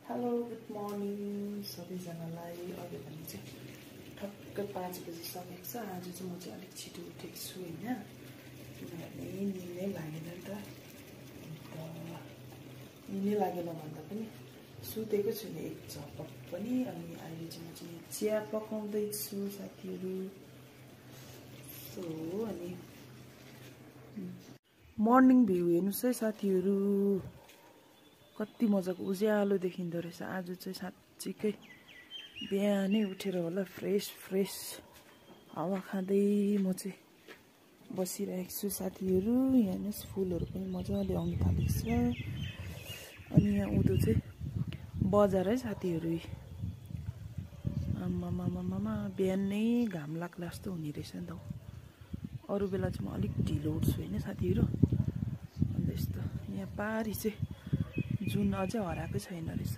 Hello good morning सबैजनालाई। अहिले भने चाहिँ ठक्क 5 बजी सकेको छ। आज चाहिँ म चाहिँ अलिक छिटो उठेको छु होइन, किनभने निनै लागेन नि त। निनै लागेन भन्दा पनि सुतेको छुइनँ एक झपक पनि। अनि अहिले चाहिँ म चाहिँ चिया पकाउँदैछु साथीहरू। अनि मर्निङ भ्यू हेर्नुहोस् है साथीहरू, कति मजाको उज्यालो देखिँदो रहेछ। आज चाहिँ साँच्चीकै बिहानै उठेर होला फ्रेस हावा खाँदै म चाहिँ बसिरहेको छु साथीहरू। यहाँ हेर्नुहोस् फुलहरू पनि मजाले आउनु थालेको छ। अनि यहाँ उँधो चाहिँ बजार है साथीहरू। आमामामामा बिहानै घाम लाग्ला जस्तो हुने रहेछ नि त। अरू बेला चाहिँ म अलिक ढिलो उठ्छु होइन साथीहरू। अन्त यस्तो यहाँ पारी चाहिँ जुन अझै हराएकै छैन रहेछ